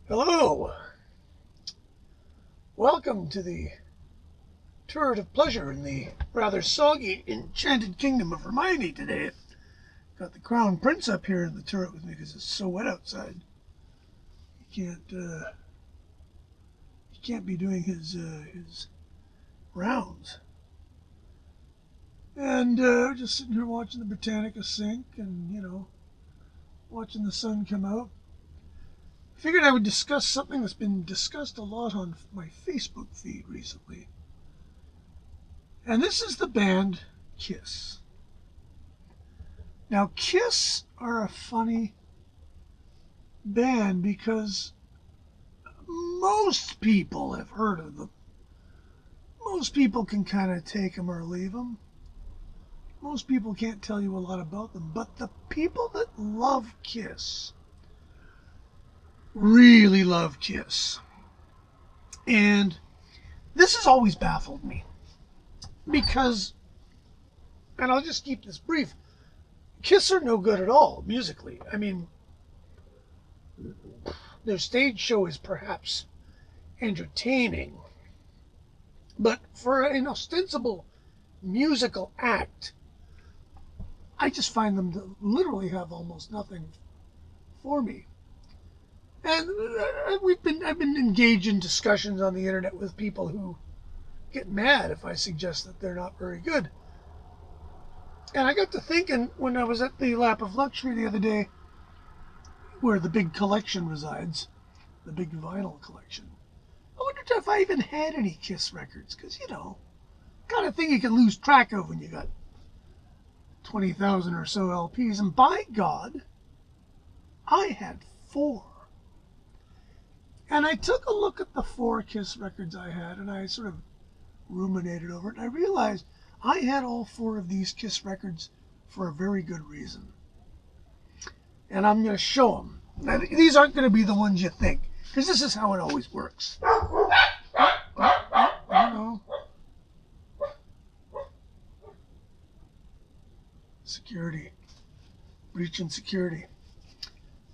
Hello! Welcome to the turret of pleasure in the rather soggy, enchanted kingdom of Hermione today. Got the Crown Prince up here in the turret with me because it's so wet outside. He can't be doing his rounds. And just sitting here watching the Britannica sink and, watching the sun come out. Figured I would discuss something that's been discussed a lot on my Facebook feed recently. And this is the band Kiss. Now, Kiss are a funny band because most people have heard of them. Most people can kind of take them or leave them. Most people can't tell you a lot about them. But the people that love Kiss really love Kiss. And this has always baffled me. Because, and I'll just keep this brief, Kiss are no good at all musically. I mean, their stage show is perhaps entertaining, but for an ostensible musical act, I just find them to literally have almost nothing for me. And I've been engaged in discussions on the internet with people who get mad if I suggest that they're not very good. And I got to thinking when I was at the Lap of Luxury the other day, where the big collection resides, the big vinyl collection. I wondered if I even had any Kiss records, because, kind of thing you can lose track of when you got 20,000 or so LPs. And by God, I had 4. And I took a look at the 4 Kiss records I had, and I sort of ruminated over it, and I realized I had all 4 of these Kiss records for a very good reason. And I'm going to show them. Now, these aren't going to be the ones you think, because this is how it always works. No. Security. Breaching security.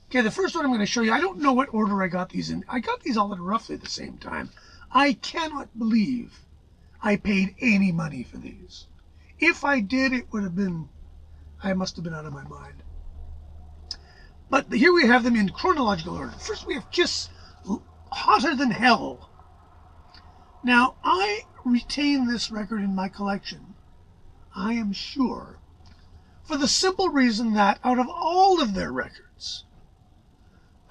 Okay, the first one I'm going to show you, I don't know what order I got these in. I got these all at roughly the same time. I cannot believe I paid any money for these. If I did, I must have been out of my mind. But here we have them in chronological order. First we have Kiss, Hotter Than Hell. Now, I retain this record in my collection, I am sure, for the simple reason that out of all of their records,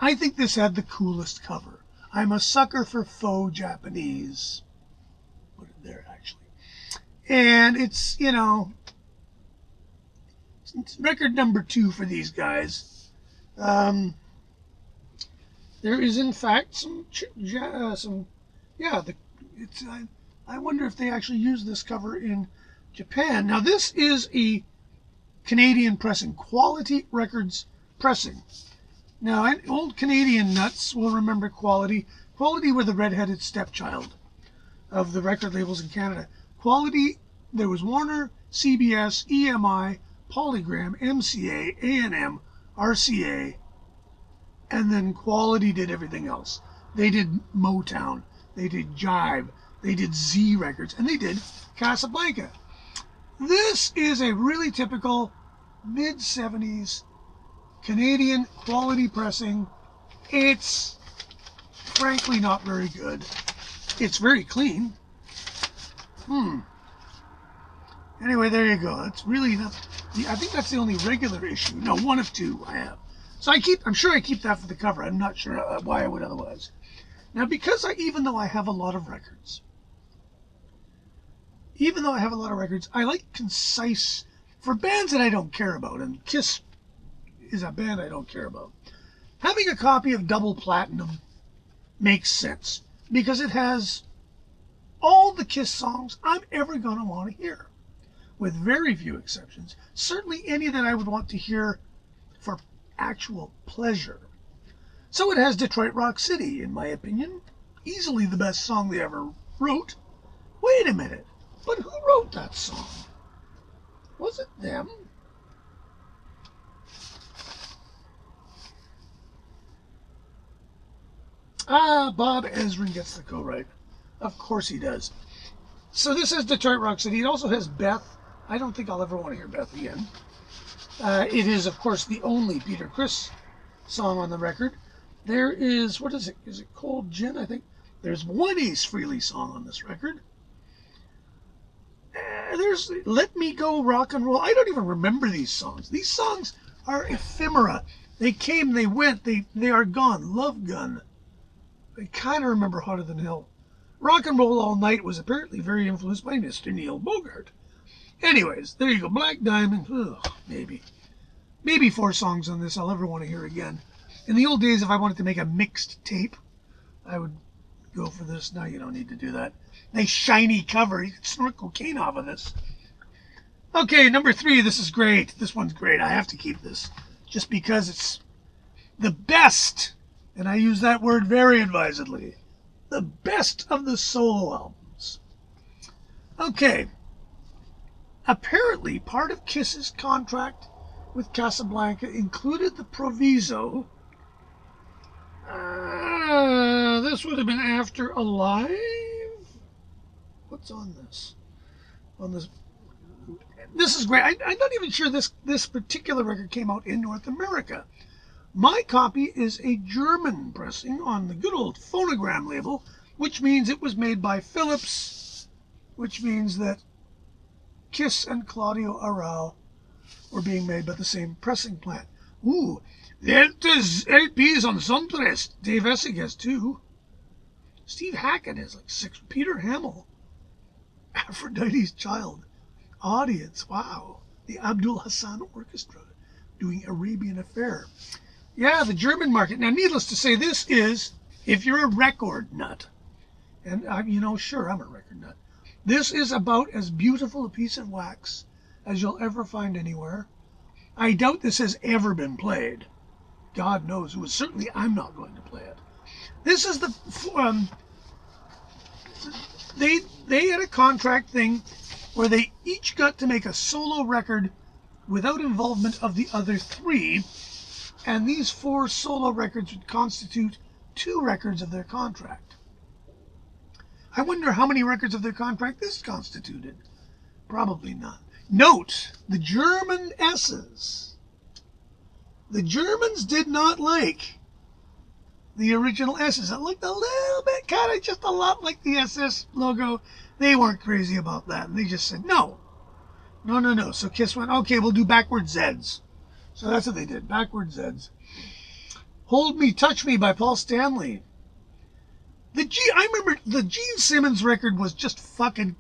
I think this had the coolest cover. I'm a sucker for faux Japanese. Put it there, actually. And it's, it's record number 2 for these guys. There is, in fact, I wonder if they actually use this cover in Japan. Now, this is a Canadian pressing, Quality Records pressing. Now, old Canadian nuts will remember Quality. Quality were the redheaded stepchild of the record labels in Canada. Quality, there was Warner, CBS, EMI, Polygram, MCA, A&M, RCA, and then Quality did everything else. They did Motown, they did Jive, they did Z Records, and they did Casablanca. This is a really typical mid-70s Canadian Quality pressing. It's frankly not very good. It's very clean. Anyway, there you go. That's really enough. I think that's the only regular issue. No, 1 of 2 I have. So I'm sure I keep that for the cover. I'm not sure why I would otherwise. Now, because even though I have a lot of records, I like concise, for bands that I don't care about, and Kiss is a band I don't care about. Having a copy of Double Platinum makes sense, because it has all the Kiss songs I'm ever going to want to hear, with very few exceptions. Certainly any that I would want to hear for actual pleasure. So it has Detroit Rock City, in my opinion, easily the best song they ever wrote. Wait a minute, but who wrote that song? Was it them? Bob Ezrin gets the co-write. Of course he does. So this is Detroit Rock City. It also has Beth. I don't think I'll ever want to hear Beth again. It is, of course, the only Peter Criss song on the record. There is, what is it? Is it Cold Gin, I think? There's one Ace Frehley song on this record. There's Let Me Go Rock and Roll. I don't even remember these songs. These songs are ephemera. They came, they went, they are gone. Love Gun. I kind of remember Hotter Than Hell. Rock and Roll All Night was apparently very influenced by Mr. Neil Bogart. Anyways, there you go. Black Diamond. Ugh, maybe. Maybe 4 songs on this I'll ever want to hear again. In the old days, if I wanted to make a mixed tape, I would go for this. Now you don't need to do that. Nice shiny cover. You could snort cocaine off of this. Okay, number 3. This is great. This one's great. I have to keep this just because it's the best, and I use that word very advisedly, the best of the solo albums. Okay. Apparently, part of Kiss's contract with Casablanca included the proviso. This would have been after Alive. What's on this? On this. This is great. I'm not even sure this particular record came out in North America. My copy is a German pressing on the good old Phonogram label, which means it was made by Philips, which means that Kiss and Claudio Arrau were being made by the same pressing plant. Ooh, there's LPs on Suntrest. Dave Essig has 2. Steve Hackett has like 6. Peter Hamill, Aphrodite's Child. Audience, wow. The Abdul Hassan Orchestra doing Arabian Affair. Yeah, the German market. Now, needless to say, this is, if you're a record nut, and sure, I'm a record nut, this is about as beautiful a piece of wax as you'll ever find anywhere. I doubt this has ever been played. God knows who. Certainly, I'm not going to play it. This is the they had a contract thing where they each got to make a solo record without involvement of the other 3, and these 4 solo records would constitute 2 records of their contract. I wonder how many records of their contract this constituted. Probably none. Note, the German S's. The Germans did not like the original S's. It looked a little bit, kind of just a lot like the SS logo. They weren't crazy about that. They just said, no. No. So Kiss went, okay, we'll do backwards Z's. So that's what they did, backwards Z's. Hold Me, Touch Me by Paul Stanley. I remember the Gene Simmons record was just fucking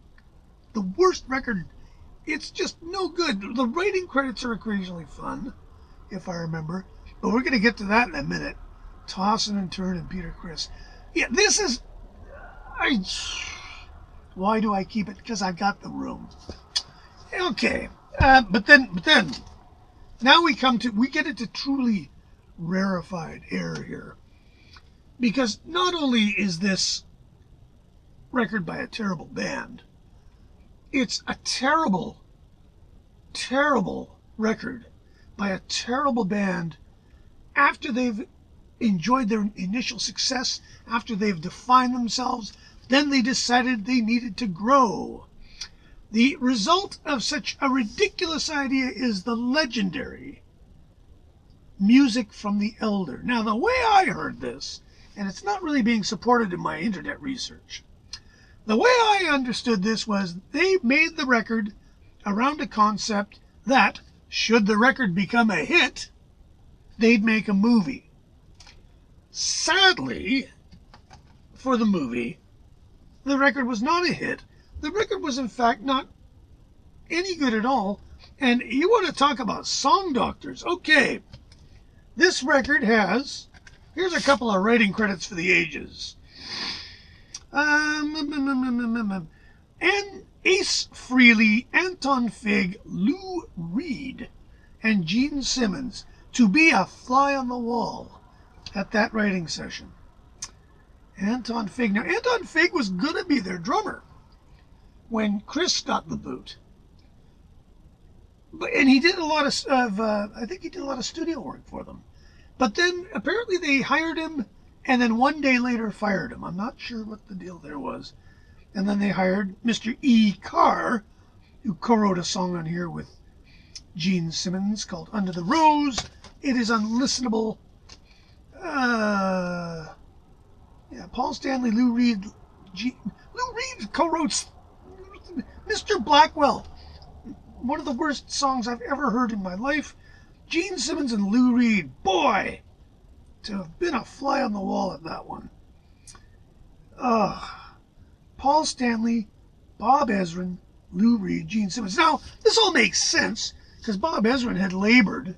the worst record. It's just no good. The writing credits are occasionally fun, if I remember. But we're going to get to that in a minute. Tossin' and Turn and Peter Criss. Yeah, this is... Why do I keep it? Because I've got the room. Okay. But then, now we get into truly rarefied air here. Because not only is this record by a terrible band, it's a terrible, terrible record by a terrible band after they've enjoyed their initial success, after they've defined themselves, then they decided they needed to grow. The result of such a ridiculous idea is the legendary Music from the Elder. Now, the way I heard this, and it's not really being supported in my internet research, the way I understood this was they made the record around a concept that, should the record become a hit, they'd make a movie. Sadly, for the movie, the record was not a hit. The record was, in fact, not any good at all. And you want to talk about song doctors. Okay, this record has... Here's a couple of writing credits for the ages. And Ace Frehley, Anton Fig, Lou Reed, and Gene Simmons to be a fly on the wall at that writing session. Anton Fig. Now, Anton Fig was going to be their drummer when Criss got the boot. And he did a lot of, I think he did a lot of studio work for them. But then apparently they hired him and then one day later fired him. I'm not sure what the deal there was. And then they hired Mr. E. Carr, who co-wrote a song on here with Gene Simmons called Under the Rose. It is unlistenable. Paul Stanley, Lou Reed. Lou Reed co-wrote Mr. Blackwell. One of the worst songs I've ever heard in my life. Gene Simmons and Lou Reed. Boy, to have been a fly on the wall at that one. Paul Stanley, Bob Ezrin, Lou Reed, Gene Simmons. Now, this all makes sense because Bob Ezrin had labored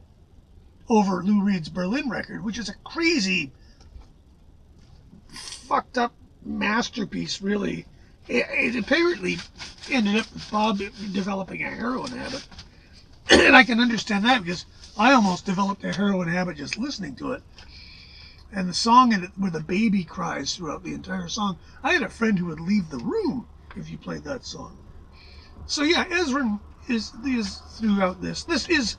over Lou Reed's Berlin record, which is a crazy, fucked up masterpiece, really. It apparently ended up with Bob developing a heroin habit. And I can understand that because I almost developed a heroin habit just listening to it. And the song in it where the baby cries throughout the entire song. I had a friend who would leave the room if you played that song. So yeah, Ezrin is throughout this. This is,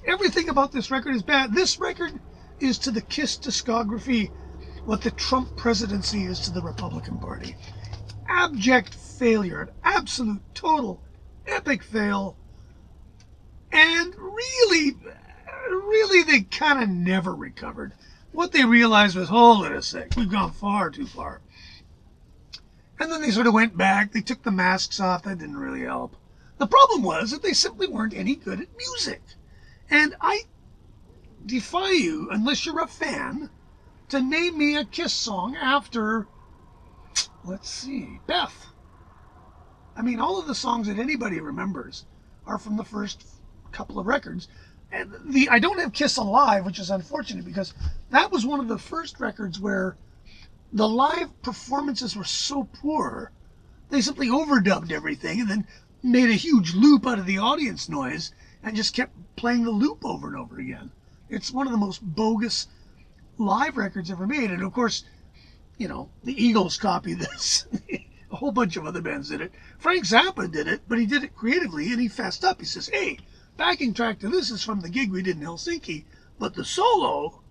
everything about this record is bad. This record is to the KISS discography what the Trump presidency is to the Republican Party. Abject failure, an absolute, total, epic fail. And really, they kind of never recovered. What they realized was, hold it a sec, we've gone far too far. And then they sort of went back, they took the masks off, that didn't really help. The problem was that they simply weren't any good at music. And I defy you, unless you're a fan, to name me a KISS song after, let's see, Beth. I mean, all of the songs that anybody remembers are from the first couple of records. And I don't have KISS Alive, which is unfortunate because that was one of the first records where the live performances were so poor, they simply overdubbed everything and then made a huge loop out of the audience noise and just kept playing the loop over and over again. It's one of the most bogus live records ever made. And of course, you know, the Eagles copied this. A whole bunch of other bands did it. Frank Zappa did it, but he did it creatively and he fessed up. He says, hey, backing track to this is from the gig we did in Helsinki, but the solo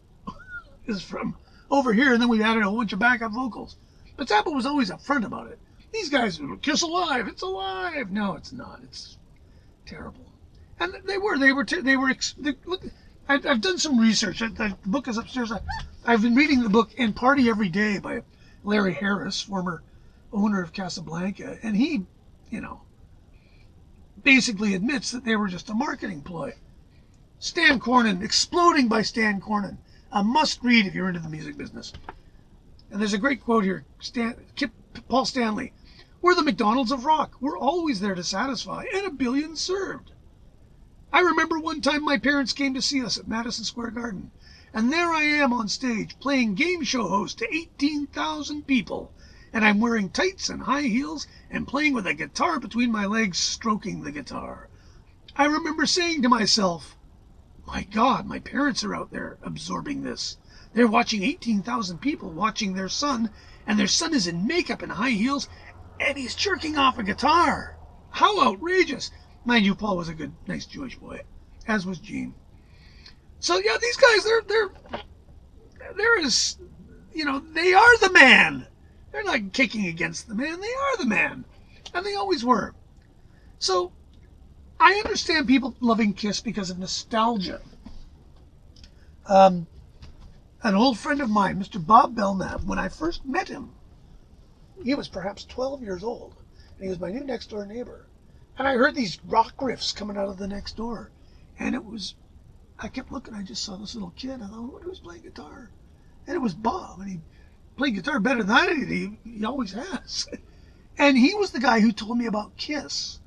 is from over here, and then we added a whole bunch of backup vocals. But Zappa was always upfront about it. These guys were, KISS Alive, it's alive. No, it's not. It's terrible. And look, I've done some research. The book is upstairs. I've been reading the book And Party Every Day by Larry Harris, former owner of Casablanca, and he, you know, basically admits that they were just a marketing ploy. Stan Cornen, Exploding by Stan Cornen. A must-read if you're into the music business. And there's a great quote here. Paul Stanley. We're the McDonald's of rock. We're always there to satisfy, and a billion served. I remember one time my parents came to see us at Madison Square Garden, and there I am on stage playing game show host to 18,000 people, and I'm wearing tights and high heels and playing with a guitar between my legs, stroking the guitar. I remember saying to myself, my God, my parents are out there absorbing this. They're watching 18,000 people watching their son, and their son is in makeup and high heels, and he's jerking off a guitar. How outrageous. Mind you, Paul was a good, nice Jewish boy, as was Gene. So yeah, these guys, they're as, you know, they are the man. They're not kicking against the man. They are the man. And they always were. So I understand people loving KISS because of nostalgia. An old friend of mine, Mr. Bob Belknap, when I first met him, he was perhaps 12 years old, and he was my new next door neighbor. And I heard these rock riffs coming out of the next door, and I kept looking, I just saw this little kid, I thought, I wonder who's playing guitar. And it was Bob, and he played guitar better than I did, he always has. And he was the guy who told me about KISS.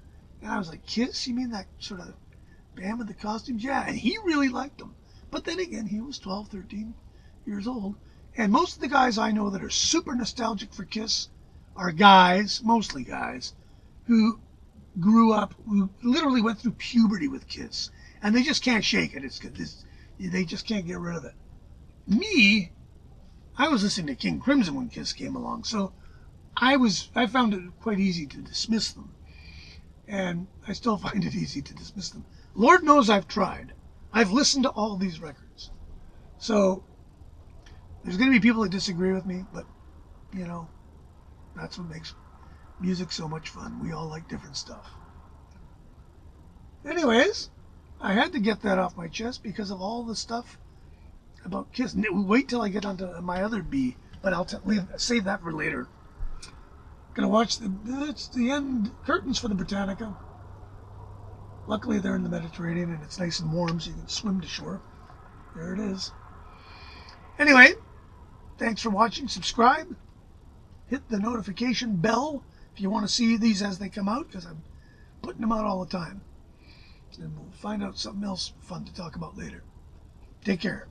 And I was like, KISS? You mean that sort of band with the costumes? Yeah, and he really liked them. But then again, he was 12, 13 years old. And most of the guys I know that are super nostalgic for KISS are guys, mostly guys, who grew up, who literally went through puberty with KISS. And they just can't shake it. They just can't get rid of it. Me, I was listening to King Crimson when KISS came along. So I found it quite easy to dismiss them. And I still find it easy to dismiss them. Lord knows I've tried. I've listened to all these records. So There's going to be people that disagree with me, but, you know, that's what makes music so much fun. We all like different stuff. Anyways, I had to get that off my chest because of all the stuff about Kiss. Wait till I get onto my other B, but I'll save that for later. Gonna watch it's the end curtains for the Britannica. Luckily, they're in the Mediterranean and it's nice and warm, so you can swim to shore. There it is. Anyway, thanks for watching. Subscribe. Hit the notification bell if you want to see these as they come out, because I'm putting them out all the time. And we'll find out something else fun to talk about later. Take care.